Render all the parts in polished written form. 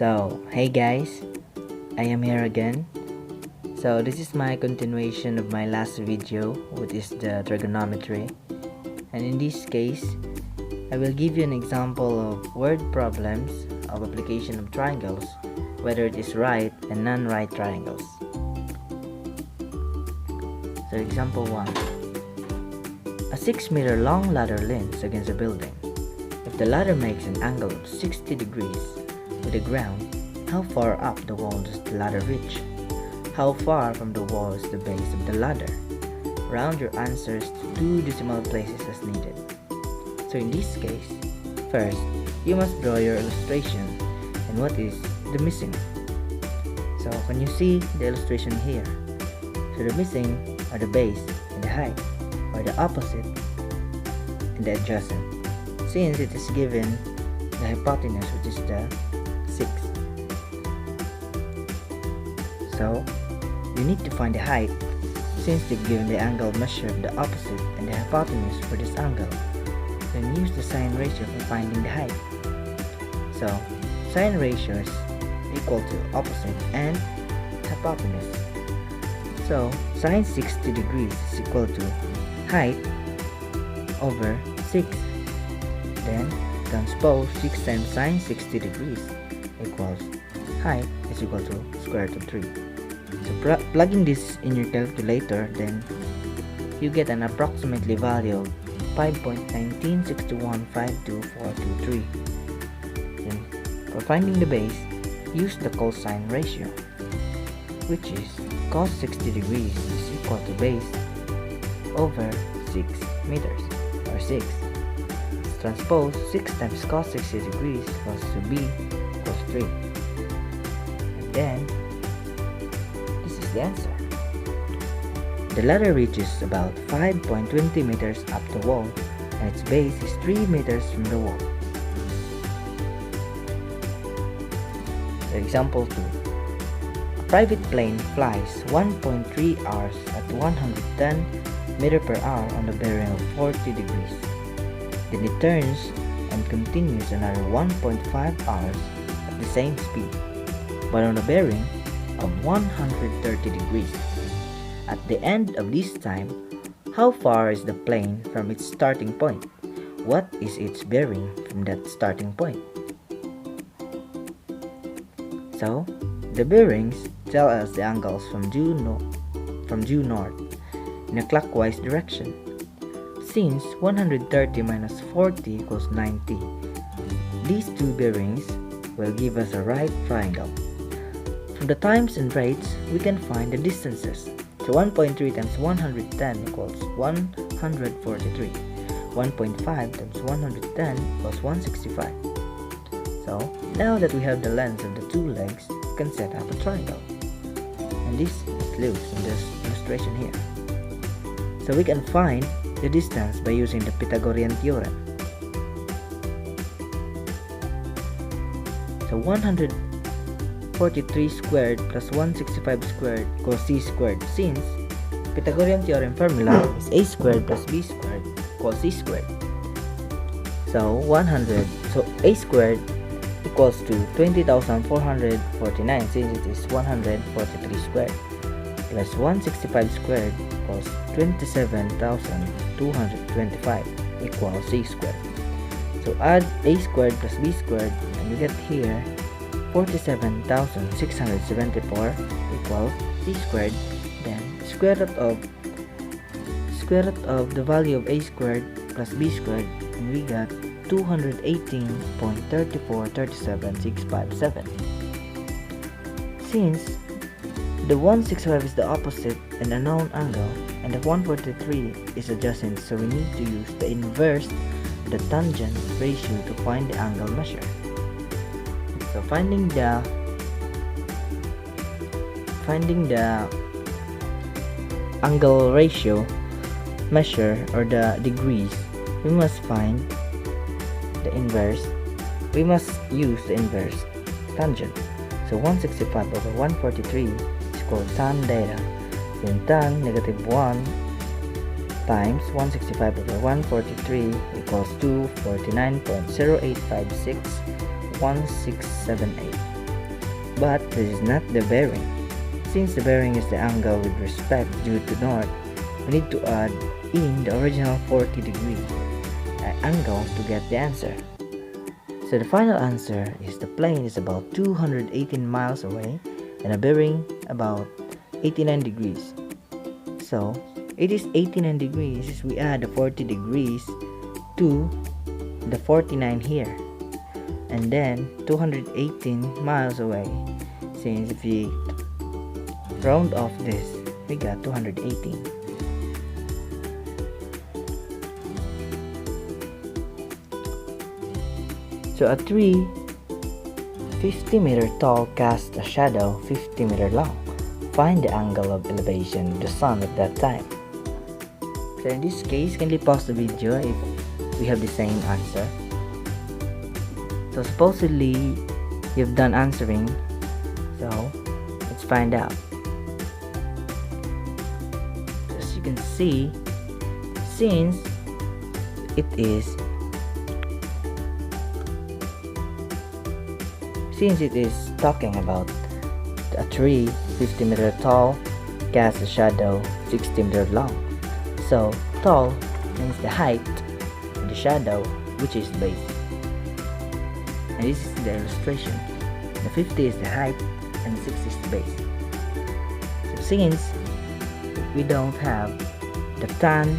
So, hey guys, I am here again. So, this is my continuation of my last video, which is the trigonometry. And in this case, I will give you an example of word problems of application of triangles, whether it is right and non-right triangles. So, example 1. A 6-meter long ladder leans against a building. If the ladder makes an angle of 60 degrees with the ground, how far up the wall does the ladder reach? How far from the wall is the base of the ladder? Round your answers to 2 decimal places as needed. So in this case, first, you must draw your illustration and what is the missing. So can you see the illustration here? So the missing are the base and the height, or the opposite and the adjacent, since it is given the hypotenuse, which is the 6. So you need to find the height, since they've given the angle measure of the opposite and the hypotenuse for this angle. Then use the sine ratio for finding the height. So sine ratio is equal to opposite and hypotenuse. So sine 60 degrees is equal to height over 6. Then transpose 6 times sine 60 degrees equals height is equal to square root of 3. So plugging this in your calculator, then you get an approximately value of 5.196152423. Then for finding the base, use the cosine ratio, which is cos 60 degrees is equal to base over 6 meters, or 6. Transpose 6 times cos 60 degrees equals to b equals 3. And then, this is the answer. The ladder reaches about 5.20 meters up the wall, and its base is 3 meters from the wall. So example 2. A private plane flies 1.3 hours at 110 meters per hour on a bearing of 40 degrees. Then it turns and continues another 1.5 hours at the same speed, but on a bearing of 130 degrees. At the end of this time, how far is the plane from its starting point? What is its bearing from that starting point? So, the bearings tell us the angles from due north in a clockwise direction. Since 130 minus 40 equals 90, these two bearings will give us a right triangle. From the times and rates, we can find the distances. So 1.3 times 110 equals 143. 1.5 times 110 equals 165. So now that we have the length of the two legs, we can set up a triangle. And this is loose in this illustration here. So we can find the distance by using the Pythagorean theorem. So 143 squared plus 165 squared equals c squared, since Pythagorean theorem formula is a squared plus b squared equals c squared. So a squared equals to 20,449, since it is 143 squared, plus 165 squared equals 27,225 equals c squared. So add a squared plus b squared, and you get here 47,674 equals c squared. Then square root of the value of a squared plus b squared, and we got 218.3437657. Since the 165 is the opposite and a known angle, and the 143 is adjacent, so we need to use the inverse of the tangent ratio to find the angle measure. So finding the angle ratio measure, or the degrees, we must find the inverse. We must use the inverse tangent. So 165 over 143 is equal to tan theta. Then tan negative 1 times 165 over 143 equals 249.0856 1678. But this is not the bearing. Since the bearing is the angle with respect due to north, we need to add in the original 40 degree angle to get the answer. So the final answer is the plane is about 218 miles away and a bearing about 89 degrees. So it is 89 degrees if we add the 40 degrees to the 49 here, and then 218 miles away. Since if we round off this, we got 218. So a tree 50-meter tall casts a shadow 50-meter long. Find the angle of elevation of the sun at that time. So in this case, kindly pause the video if we have the same answer. So supposedly you've done answering, so let's find out. As you can see, since it is talking about a tree 50-meter tall casts a shadow 60-meter long. So tall means the height of the shadow, which is base. And this is the illustration. The 50 is the height and 60 is the base. So since we don't have the tan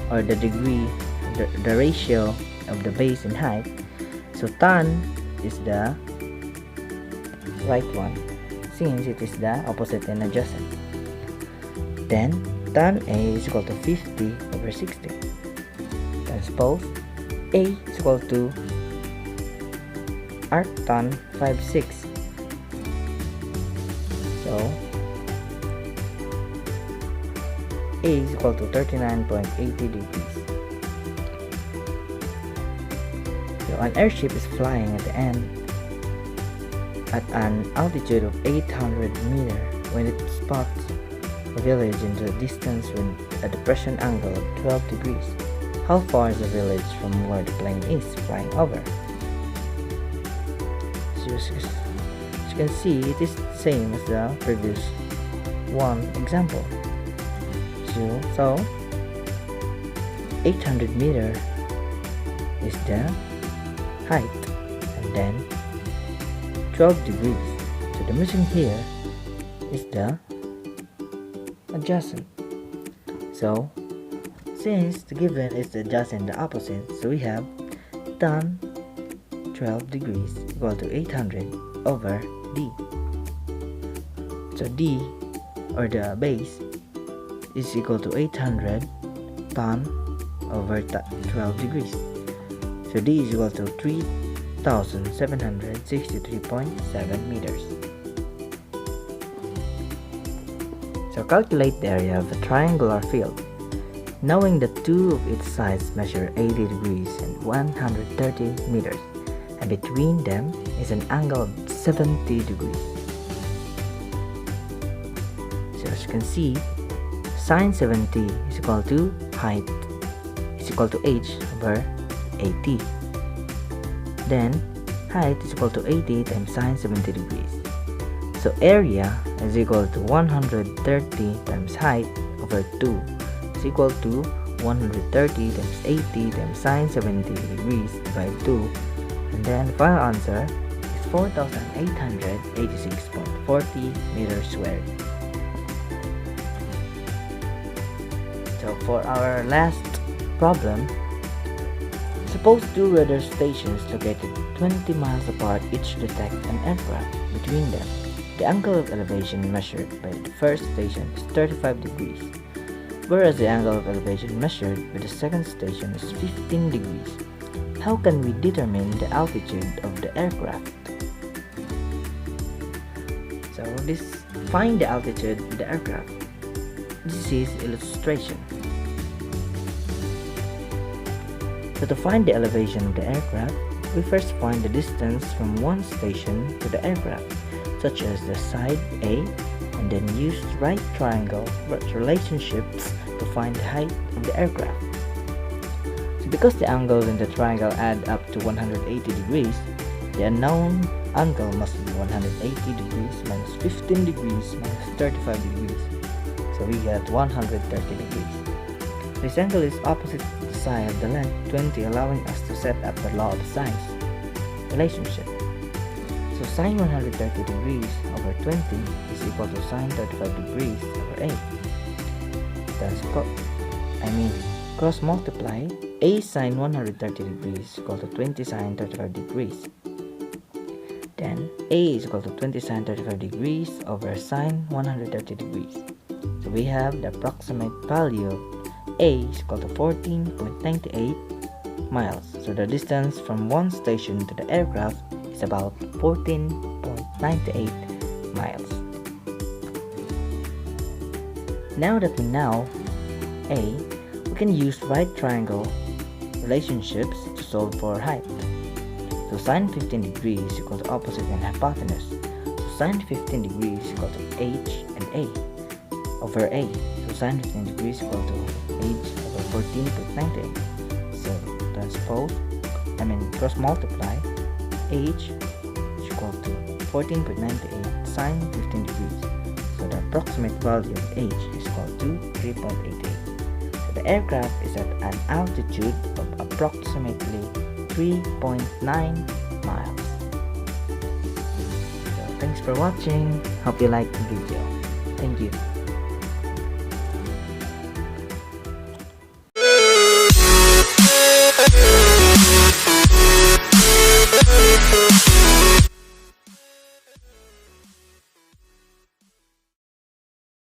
or the degree, the ratio of the base and height, so tan is the right one, since it is the opposite and adjacent. Then tan A is equal to 50 over 60. Transpose A is equal to arctan 5/6. So A is equal to 39.80 degrees. So an airship is flying at an altitude of 800 meters when it spots a village in the distance with a depression angle of 12 degrees. How far is the village from where the plane is flying over? So as you can see, it is the same as the previous one example. So 800 meters is the height, and then 12 degrees. So the missing here is the adjacent. So since the given is the adjacent, the opposite, so we have tan 12 degrees equal to 800 over D. So D, or the base, is equal to 800 tan over 12 degrees. So D is equal to 3,763.7 meters. So calculate the area of a triangular field. Knowing that two of its sides measure 80 degrees and 130 meters, and between them is an angle of 70 degrees. So as you can see, sine 70 is equal to height is equal to h over 80. Then height is equal to 80 times sine 70 degrees. So area is equal to 130 times height over 2 is equal to 130 times 80 times sine 70 degrees by 2. And then the final answer is 4,886.40 meters squared. So for our last problem, suppose two radar stations located 20 miles apart each detect an aircraft between them. The angle of elevation measured by the first station is 35 degrees, whereas the angle of elevation measured by the second station is 15 degrees. How can we determine the altitude of the aircraft? So find the altitude of the aircraft. This is illustration. So to find the elevation of the aircraft, we first find the distance from one station to the aircraft, such as the side A, and then use right triangle relationships to find the height of the aircraft. So because the angles in the triangle add up to 180 degrees, the unknown angle must be 180 degrees minus 15 degrees minus 35 degrees. So we get 130 degrees. This angle is opposite the side of the length 20, allowing us to set up the law of sines relationship. So sine 130 degrees over 20 is equal to sine 35 degrees over A. Thus, cross multiply A sine 130 degrees equal to 20 sine 35 degrees. Then A is equal to 20 sine 35 degrees over sine 130 degrees. So we have the approximate value of A is equal to 14.98 miles. So the distance from one station to the aircraft is about 14.98 miles. Now that we know A, we can use right triangle relationships to solve for height. So sine 15 degrees is equal to opposite and hypotenuse. So sine 15 degrees is equal to H and A over A. So sine 15 degrees is equal to H over 14.98. So cross multiply H is equal to 14.98 sine 15 degrees. So the approximate value of H is equal to 3.88. So the aircraft is at an altitude of approximately 3.9 miles. So thanks for watching. Hope you liked the video. Thank you.